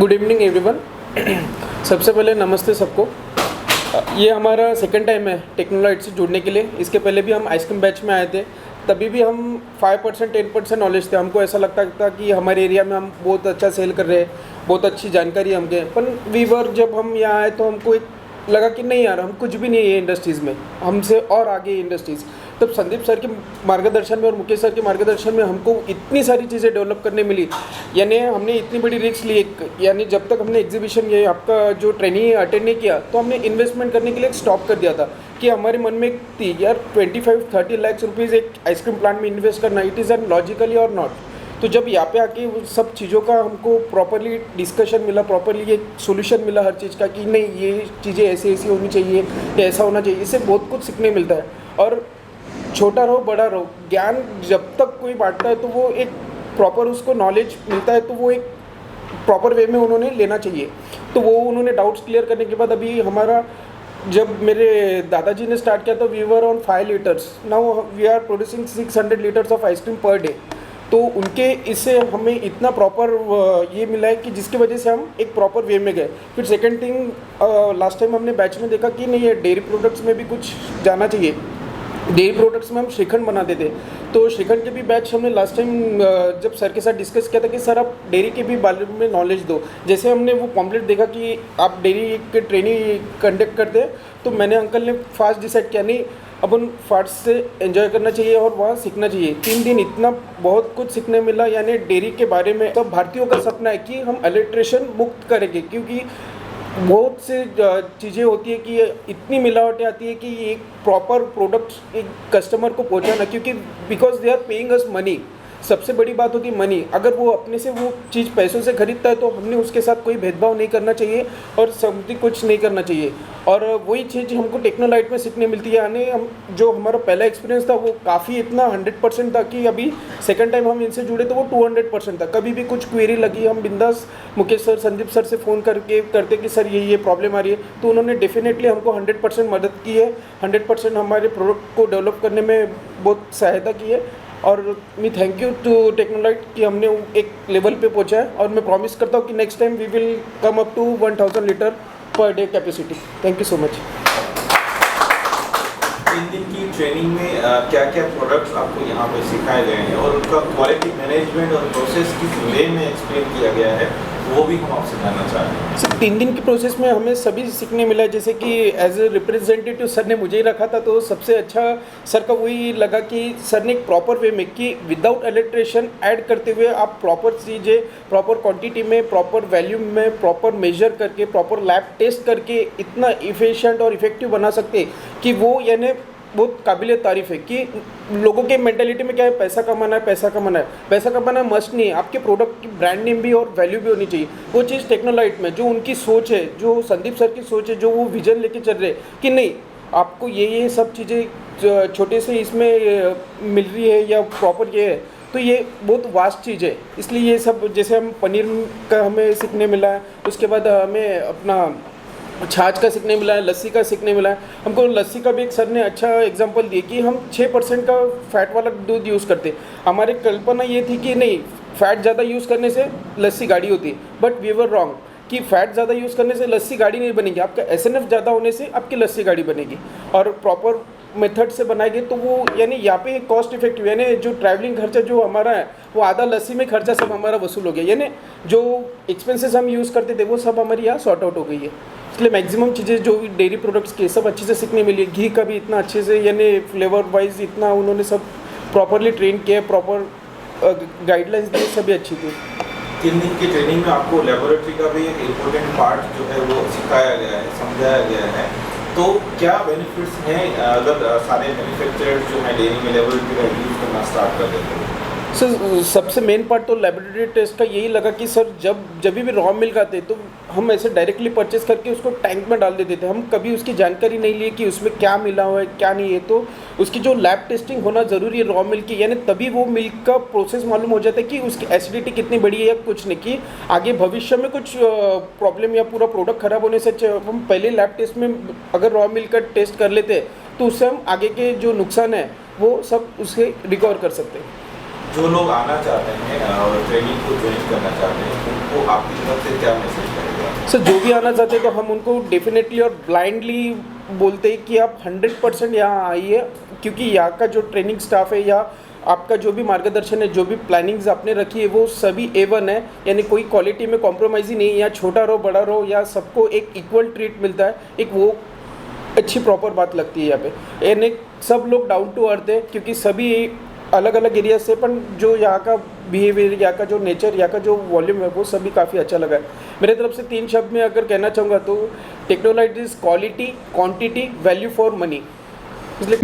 Good evening everyone. सबसे पहले नमस्ते सबको। ये हमारा सेकंड टाइम है टेक्नोलाइट से जुड़ने के लिए। इसके पहले भी हम आइसक्रीम बैच में आए थे, तभी भी हम 5% 10% नॉलेज थे। हमको ऐसा लगता था कि हमारे एरिया में हम बहुत अच्छा सेल कर रहे हैं, बहुत अच्छी जानकारी हमके। पर वीवर जब हम यहाँ आए तो हमको एक लगा कि नहीं यार, हम कुछ भी नहीं है इंडस्ट्रीज़ में, हमसे और आगे इंडस्ट्रीज़। तब संदीप सर के मार्गदर्शन में और मुकेश सर के मार्गदर्शन में हमको इतनी सारी चीज़ें डेवलप करने मिली। यानी हमने इतनी बड़ी रिस्क ली, यानी जब तक हमने एग्जीबिशन ये आपका जो ट्रेनिंग अटेंड नहीं किया तो हमने इन्वेस्टमेंट करने के लिए स्टॉप कर दिया था कि हमारे मन में थी यार 25-30 लाख रुपीज़ एक आइसक्रीम प्लांट में इन्वेस्ट करना, इट इज़ एन लॉजिकली और नॉट। तो जब यहाँ पे आके वो सब चीज़ों का हमको प्रॉपरली डिस्कशन मिला, प्रॉपरली एक सोल्यूशन मिला हर चीज़ का कि नहीं ये चीज़ें ऐसी ऐसी होनी चाहिए या ऐसा होना चाहिए, इससे बहुत कुछ सीखने मिलता है। और छोटा रहो बड़ा रहो, ज्ञान जब तक कोई बांटता है तो वो एक प्रॉपर उसको नॉलेज मिलता है, तो वो एक प्रॉपर वे में उन्होंने लेना चाहिए। तो वो उन्होंने डाउट्स क्लियर करने के बाद अभी हमारा जब मेरे दादाजी ने स्टार्ट किया तो we were on 5 litres, now we are producing 600 litres of ice cream per day. तो उनके इससे हमें इतना प्रॉपर ये मिला है कि जिसकी वजह से हम एक प्रॉपर वे में गए। फिर सेकंड थिंग, लास्ट टाइम हमने बैच में देखा कि नहीं ये डेयरी प्रोडक्ट्स में भी कुछ जाना चाहिए। डेयरी प्रोडक्ट्स में हम श्रीखंड बनाते थे, तो श्रीखंड के भी बैच हमने लास्ट टाइम जब सर के साथ डिस्कस किया था कि सर आप डेयरी के भी बारे में नॉलेज दो। जैसे हमने वो पॉम्पलेट देखा कि आप डेयरी के ट्रेनिंग कंडक्ट करते हैं, तो मैंने अंकल ने फास्ट डिसाइड किया नहीं अपन फास्ट से एंजॉय करना चाहिए और वहाँ सीखना चाहिए। 3 दिन इतना बहुत कुछ सीखने मिला। यानी डेयरी के बारे में सब भारतीयों का सपना है कि हम इलेक्ट्रिशियन मुक्त करेंगे, क्योंकि बहुत से चीज़ें होती है कि इतनी मिलावटें आती है कि एक प्रॉपर प्रोडक्ट एक कस्टमर को पहुंचाना, क्योंकि because they are paying us money. सबसे बड़ी बात होती है मनी। अगर वो अपने से वो चीज़ पैसों से खरीदता है तो हमने उसके साथ कोई भेदभाव नहीं करना चाहिए और समथिंग कुछ नहीं करना चाहिए। और वही चीज़ हमको टेक्नोलाइट में सीखने मिलती है। यानी हम जो हमारा पहला एक्सपीरियंस था वो काफ़ी इतना 100% था कि अभी सेकंड टाइम हम इनसे जुड़े तो वो 200% था। कभी भी कुछ क्वेरी लगी हम बिंदास मुकेश सर, संदीप सर से फ़ोन करके करते कि सर ये प्रॉब्लम आ रही है, तो उन्होंने डेफिनेटली हमको 100% मदद की है। 100% हमारे प्रोडक्ट को डेवलप करने में बहुत सहायता की है। और मैं थैंक यू टू टेक्नोलाइट कि हमने एक लेवल पे पहुंचा है। और मैं प्रॉमिस करता हूँ कि next time we will come up to 1000 litre per day capacity. Thank you so much. 3 दिन की ट्रेनिंग में क्या क्या प्रोडक्ट्स आपको यहाँ पे सिखाए गए हैं और उनका क्वालिटी मैनेजमेंट और प्रोसेस किस वे में एक्सप्लेन किया गया है, वो भी हम आपसे जानना चाह रहे हैं। सर 3 दिन की प्रोसेस में हमें सभी सीखने मिला। जैसे कि एज ए रिप्रेजेंटेटिव सर ने मुझे ही रखा था, तो सबसे अच्छा सर का वही लगा कि सर ने एक प्रॉपर वे में कि विदाउट इलेक्ट्रिशियन ऐड करते हुए आप प्रॉपर चीज़ें प्रॉपर क्वांटिटी में, प्रॉपर वैल्यूम में, प्रॉपर मेजर करके, प्रॉपर लैब टेस्ट करके इतना इफिशिएंट और इफेक्टिव बना सकते कि वो यानी बहुत काबिल तारीफ़ है। कि लोगों के मेंटालिटी में क्या है, पैसा कमाना है, पैसा कमाना है। पैसा कमाना मस्ट नहीं है, आपके प्रोडक्ट की ब्रांड नेम भी और वैल्यू भी होनी चाहिए। वो चीज़ टेक्नोलाइट में जो उनकी सोच है, जो संदीप सर की सोच है, जो वो विजन लेके चल रहे हैं कि नहीं आपको ये सब चीज़ें छोटे से इसमें मिल रही है या प्रॉपर ये है, तो ये बहुत वास्ट चीज़ है। इसलिए ये सब, जैसे हम पनीर का हमें सीखने मिला है, उसके बाद हमें अपना छाछ का सीखने मिला है, लस्सी का सीखने मिला है। हमको लस्सी का भी एक सर ने अच्छा एग्जांपल दिया कि हम 6% का फैट वाला दूध यूज़ करते। हमारी कल्पना ये थी कि नहीं फ़ैट ज़्यादा यूज़ करने से लस्सी गाढ़ी होती है, बट वी वर रॉन्ग कि फ़ैट ज़्यादा यूज़ करने से लस्सी गाढ़ी नहीं बनेगी, आपका SNF ज़्यादा होने से आपकी लस्सी गाढ़ी बनेगी। और प्रॉपर मेथड से बनाएंगे तो वो यानी यहाँ पे कॉस्ट इफेक्टिव, यानी जो ट्रैवलिंग खर्चा जो हमारा है वो आधा लस्सी में खर्चा सब हमारा वसूल हो गया। यानी जो एक्सपेंसेस हम यूज़ करते थे वो सब हमारी यहाँ सॉर्ट आउट हो गई है। इसलिए मैक्सिमम चीज़ें जो डेयरी प्रोडक्ट्स के सब अच्छे से सीखने मिली। घी का भी इतना अच्छे से यानी फ्लेवर वाइज इतना उन्होंने सब प्रॉपरली ट्रेन किया, प्रॉपर गाइडलाइंस दी, सभी अच्छी थी। 3 दिन की ट्रेनिंग में आपको लेबोरेटरी का भी एक इम्पोर्टेंट पार्ट जो है वो सिखाया गया है, समझाया गया है। तो क्या बेनिफिट्स हैं अगर सारे मैन्युफैक्चरर्स जो है डेयरी में लेबोरेटरी का यूज़ करना स्टार्ट कर देते हैं? सर सबसे मेन पार्ट तो लेबोरेटरी टेस्ट का यही लगा कि सर जब भी रॉ मिल्क आते तो हम ऐसे डायरेक्टली परचेस करके उसको टैंक में डाल देते थे। हम कभी उसकी जानकारी नहीं लिए कि उसमें क्या मिला हुआ है क्या नहीं है। तो उसकी जो लैब टेस्टिंग होना ज़रूरी है रॉ मिल्क की, यानी तभी वो मिल्क का प्रोसेस मालूम हो जाता है कि उसकी एसिडिटी कितनी बड़ी है या कुछ नहीं, कि आगे भविष्य में कुछ प्रॉब्लम या पूरा प्रोडक्ट ख़राब होने से हम पहले लैब टेस्ट में अगर रॉ मिल्क का टेस्ट कर लेते तो उससे हम आगे के जो नुकसान है वो सब उससे रिकवर कर सकते हैं। जो लोग आना चाहते हैं और ट्रेनिंग को ज्वाइन करना चाहते हैं उनको आपकी तरफ से क्या मैसेज करेगा? सर जो भी आना चाहते हैं तो हम उनको डेफिनेटली और ब्लाइंडली बोलते हैं कि आप 100% यहाँ आइए, क्योंकि यहाँ का जो ट्रेनिंग स्टाफ है या आपका जो भी मार्गदर्शन है, जो भी प्लानिंग्स आपने रखी है वो सभी A1 है, यानी कोई क्वालिटी में कॉम्प्रोमाइज़ ही नहीं है। या छोटा रहो बड़ा रहो या सबको एक इक्वल ट्रीट मिलता है, एक वो अच्छी प्रॉपर बात लगती है यहाँ पे। यानी सब लोग डाउन टू अर्थ है, क्योंकि सभी अलग अलग एरिया से, पर जो यहाँ का बिहेवियर, यहाँ का जो नेचर, यहाँ का जो वॉल्यूम है वो सभी काफ़ी अच्छा लगा है। मेरे तरफ से 3 शब्द में अगर कहना चाहूँगा तो Technolite is quality, quantity, value for money. इसलिए